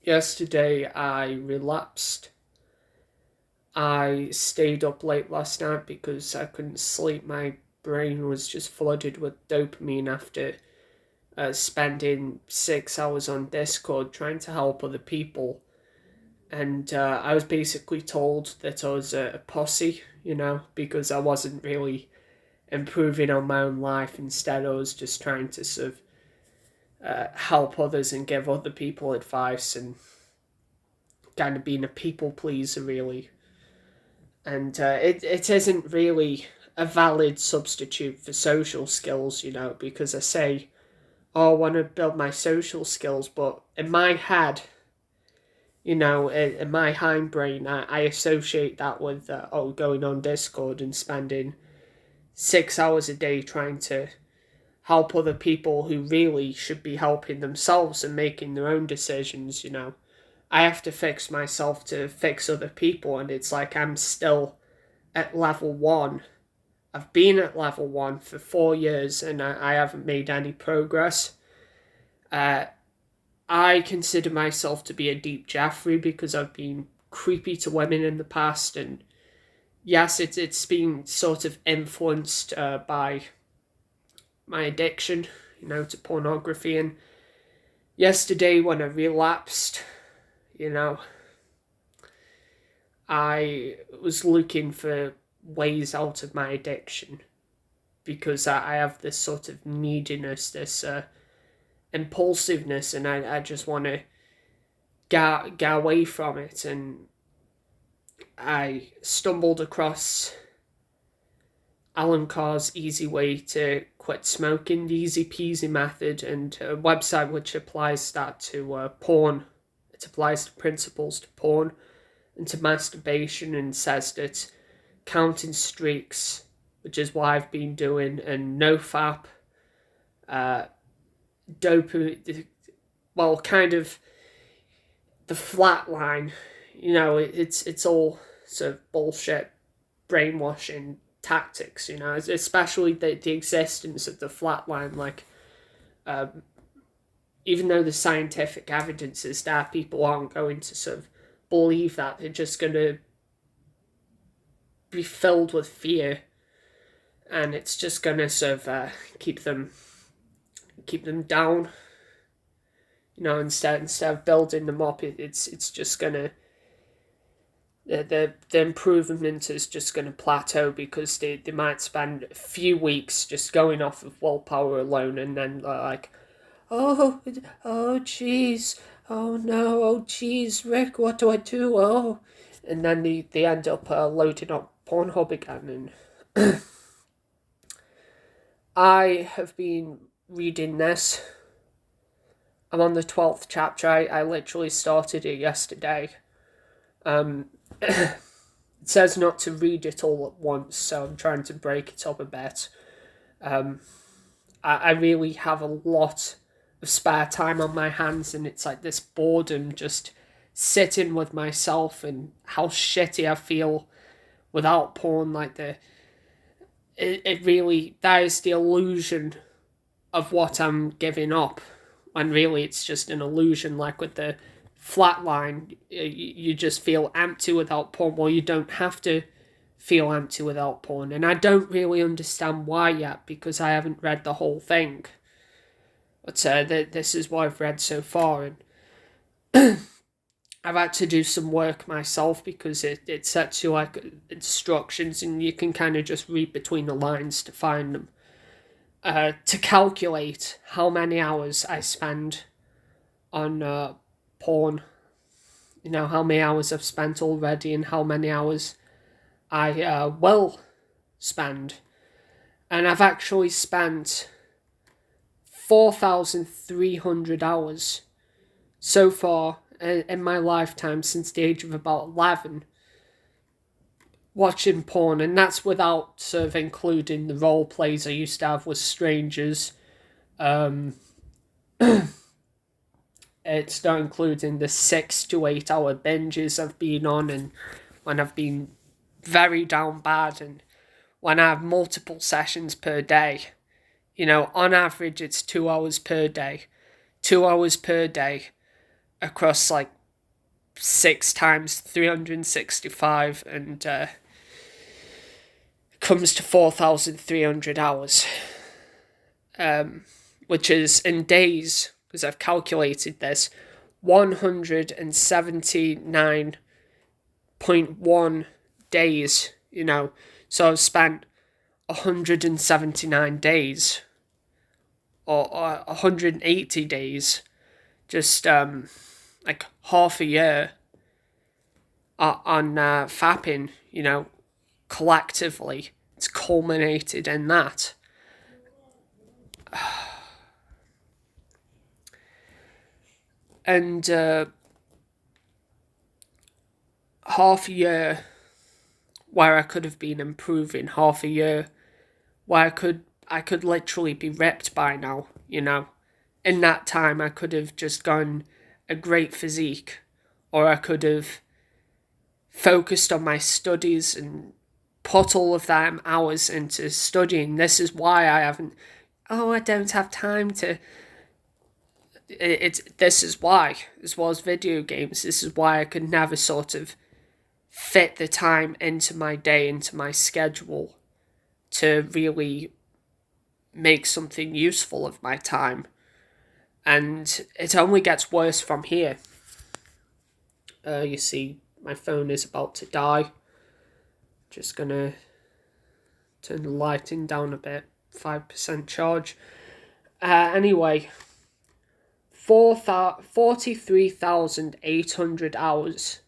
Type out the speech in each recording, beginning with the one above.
Yesterday I relapsed. I stayed up late last night because I couldn't sleep. My brain was just flooded with dopamine after spending 6 hours on Discord trying to help other people. And I was basically told that I was a pussy, because I wasn't really improving on my own life. Instead, I was just trying to sort of help others and give other people advice and kind of being a people pleaser, really. And it isn't really a valid substitute for social skills, because I say, oh, I want to build my social skills, but in my head, in my hindbrain, I associate that with, going on Discord and spending 6 hours a day trying to help other people who really should be helping themselves and making their own decisions. I have to fix myself to fix other people, and it's like I'm still at level one. I've been at level one for 4 years and I haven't made any progress. Uh, I consider myself to be a deep Jeffrey because I've been creepy to women in the past, and yes, it's been sort of influenced by my addiction, to pornography. And yesterday, when I relapsed, you know, I was looking for ways out of my addiction because I have this sort of neediness, this impulsiveness, and I just want to get away from it. And I stumbled across Alan Carr's easy way to quit smoking, the easy peasy method, and a website which applies that to porn. It applies the principles to porn and to masturbation and says that counting streaks, which is what I've been doing, and no fap, uh, dopamine, well, kind of the flat line, it's all sort of bullshit brainwashing tactics, especially the existence of the flat line. Like, um, even though the scientific evidence is there, people aren't going to sort of believe that. They're just going to be filled with fear, and it's just going to sort of keep them down. Instead of building them up, it's just gonna the improvement is just gonna plateau because they might spend a few weeks just going off of willpower alone, and then like, oh oh jeez, oh no, oh jeez, Rick, what do I do? Oh, and then they end up loading up Pornhub again. And I have been reading this. I'm on the 12th chapter. I literally started it yesterday. It says not to read it all at once, so I'm trying to break it up a bit. I really have a lot of spare time on my hands, and it's like this boredom just sitting with myself and how shitty I feel without porn. Like, it really, that is the illusion of what I'm giving up, when really it's just an illusion. Like with the flat line, you just feel empty without porn. Well, you don't have to feel empty without porn, and I don't really understand why yet because I haven't read the whole thing. But this is what I've read so far, and I've had to do some work myself because it sets you like instructions, and you can kind of just read between the lines to find them. To calculate how many hours I spend on porn, how many hours I've spent already and how many hours I will spend. And I've actually spent 4,300 hours so far in my lifetime since the age of about 11 watching porn, and that's without sort of including the role plays I used to have with strangers. Um, it's not including the 6 to 8 hour binges I've been on, and when I've been very down bad, and when I have multiple sessions per day. On average, it's 2 hours per day. 2 hours per day across like 6 times 365, and comes to 4,300 hours, which is in days, because I've calculated this, 179.1 days, so I've spent 179 days, or 180 days, just like half a year on fapping, collectively. It's culminated in that. And half a year where I could have been improving, half a year where I could literally be ripped by now, In that time I could have just gone a great physique, or I could have focused on my studies and put all of them hours into studying. This is why I don't have time to. This is why, as well as video games, this is why I could never sort of fit the time into my day, into my schedule, to really make something useful of my time. And it only gets worse from here. You see, my phone is about to die. Just gonna turn the lighting down a bit. 5% charge. Anyway, 43,800 hours.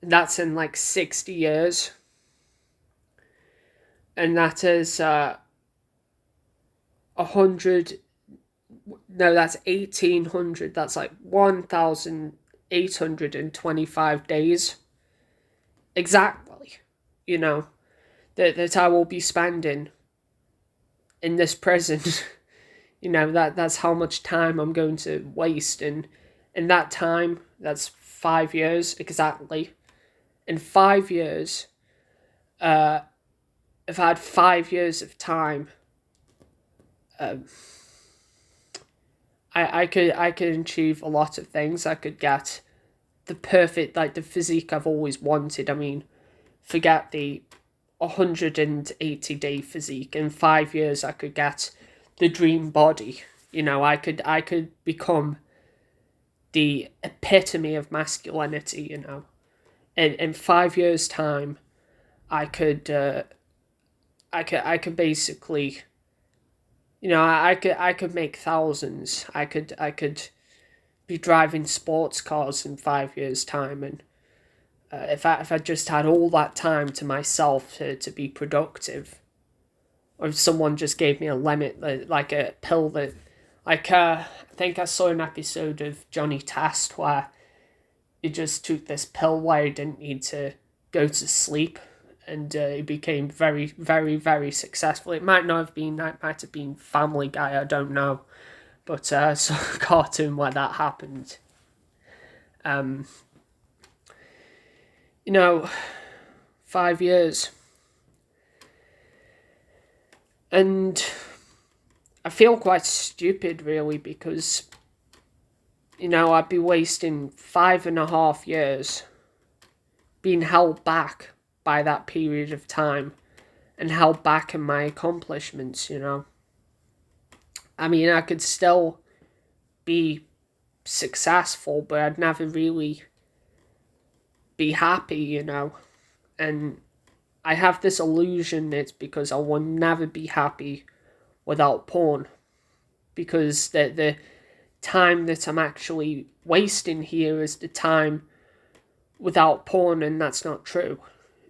That's in like 60 years. And that is 100. No, that's 1,800. That's like 1,825 days. Exactly. That I will be spending in this prison. That's how much time I'm going to waste. And in that time, that's 5 years exactly. In 5 years, if I had 5 years of time, I could achieve a lot of things. I could get the perfect, like the physique I've always wanted. I mean, forget the 180-day physique. In 5 years, I could get the dream body. I could become the epitome of masculinity. In 5 years' time, I could basically, I could make thousands. I could be driving sports cars in 5 years' time, and if I just had all that time to myself to be productive, or if someone just gave me a limit, like a pill that, like I think I saw an episode of Johnny Test where he just took this pill where he didn't need to go to sleep, and he became very, very, very successful. It might have been Family Guy, I don't know, but I saw a cartoon where that happened. 5 years. And I feel quite stupid, really, because, I'd be wasting 5.5 years being held back by that period of time and held back in my accomplishments, I mean, I could still be successful, but I'd never really be happy, and I have this illusion it's because I will never be happy without porn, because the time that I'm actually wasting here is the time without porn, and that's not true.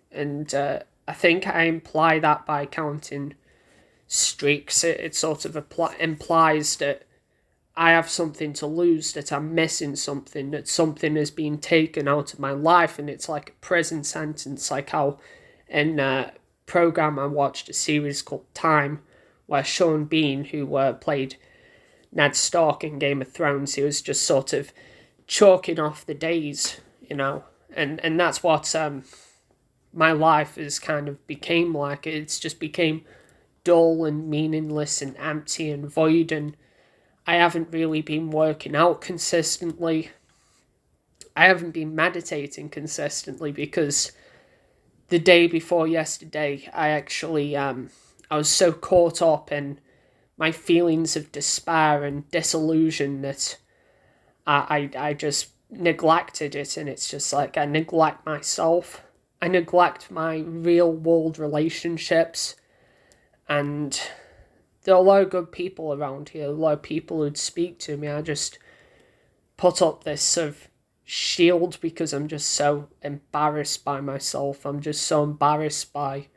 And I think I imply that by counting streaks. It sort of implies that I have something to lose, that I'm missing something, that something has been taken out of my life, and it's like a prison sentence, like how in a program I watched, a series called Time, where Sean Bean, who played Ned Stark in Game of Thrones, he was just sort of chalking off the days, and that's what my life has kind of became like. It's just became dull and meaningless and empty and void, and I haven't really been working out consistently. I haven't been meditating consistently because the day before yesterday, I actually I was so caught up in my feelings of despair and disillusion that I just neglected it, and it's just like I neglect myself. I neglect my real world relationships, and there are a lot of good people around here, a lot of people who'd speak to me. I just put up this sort of shield because I'm just so embarrassed by myself. I'm just so embarrassed by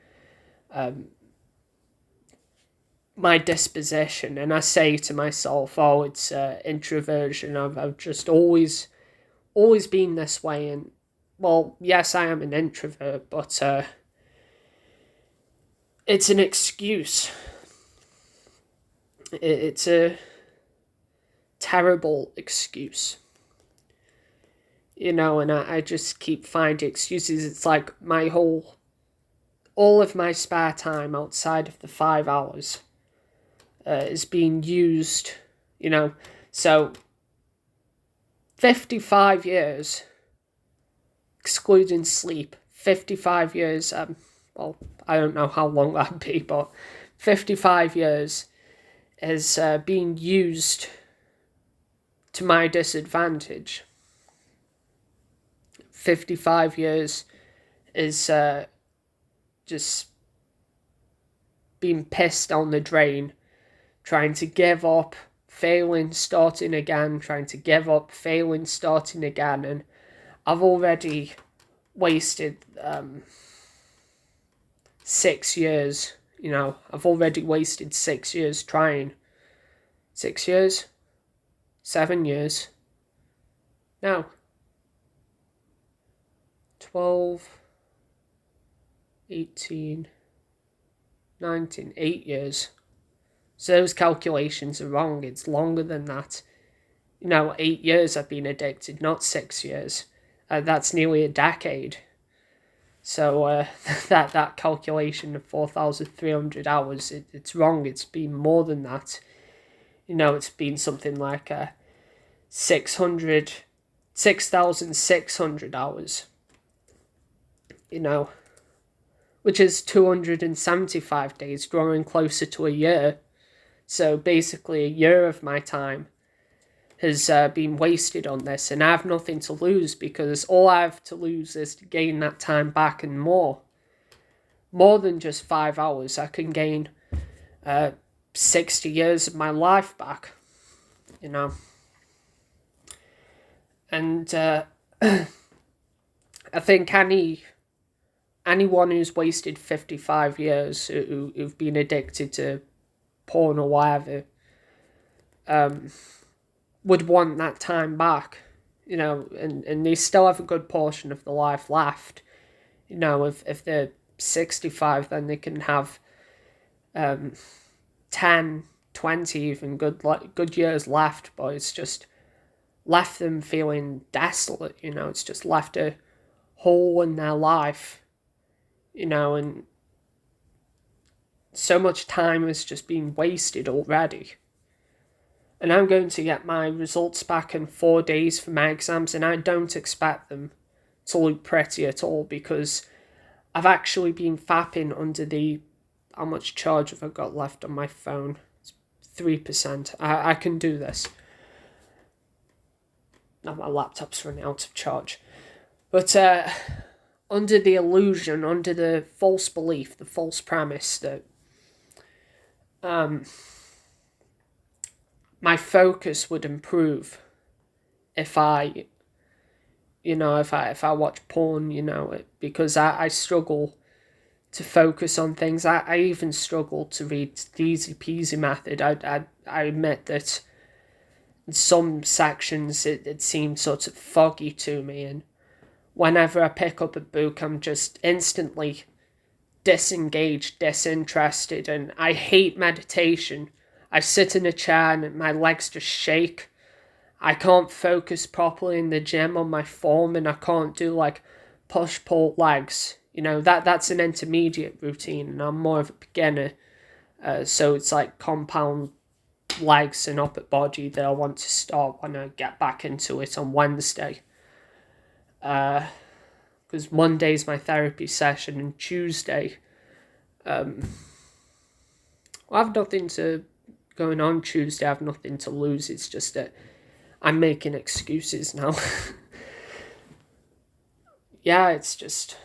my disposition, and I say to myself, "Oh, it's introversion. I've just always been this way." And well, yes, I am an introvert, but it's an excuse. It's a terrible excuse, and I just keep finding excuses. It's like all of my spare time outside of the 5 hours is being used, so 55 years, excluding sleep, 55 years, well, I don't know how long that'd be, but 55 years is being used to my disadvantage. 55 years is just being pissed on the drain, trying to give up, failing, starting again, trying to give up, failing, starting again, and I've already wasted 6 years. I've already wasted 6 years trying. 6 years? 7 years? No. 12, 18, 19, 8 years. So those calculations are wrong. It's longer than that. 8 years I've been addicted, not 6 years. That's nearly a decade. So that calculation of 4,300 hours, it's wrong. It's been more than that. It's been something like 6,600 hours. Which is 275 days, drawing closer to a year. So basically a year of my time has been wasted on this, and I have nothing to lose because all I have to lose is to gain that time back and more. More than just 5 hours. I can gain 60 years of my life back, And I think anyone who's wasted 55 years, who've been addicted to porn or whatever, would want that time back, and they still have a good portion of the life left. If they're 65, then they can have 10, 20 even good years left, but it's just left them feeling desolate, it's just left a hole in their life, and so much time has just been wasted already. And I'm going to get my results back in 4 days for my exams, and I don't expect them to look pretty at all because I've actually been fapping under the... How much charge have I got left on my phone? It's 3%. I can do this. Now my laptop's running out of charge. But under the illusion, under the false belief, the false premise that my focus would improve if I watch porn, because I struggle to focus on things. I even struggle to read the easy peasy method. I admit that in some sections it seems sort of foggy to me, and whenever I pick up a book I'm just instantly disengaged, disinterested, and I hate meditation. I sit in a chair and my legs just shake. I can't focus properly in the gym on my form, and I can't do push-pull legs. That's an intermediate routine, and I'm more of a beginner. So it's like compound legs and upper body that I want to start when I get back into it on Wednesday. Because Monday's my therapy session and Tuesday, I have nothing to going on Tuesday. I have nothing to lose. It's just that I'm making excuses now. Yeah, it's just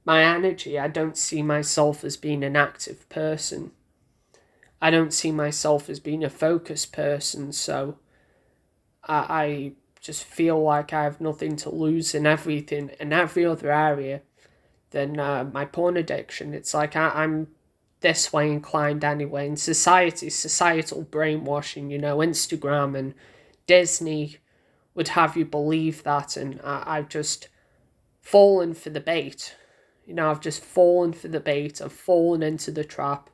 my energy. I don't see myself as being an active person. I don't see myself as being a focused person, so I just feel like I have nothing to lose in everything, in every other area than my porn addiction. It's like I'm this way inclined anyway. In societal brainwashing, Instagram and Disney would have you believe that, and I've just fallen for the bait. I've just fallen for the bait. I've fallen into the trap.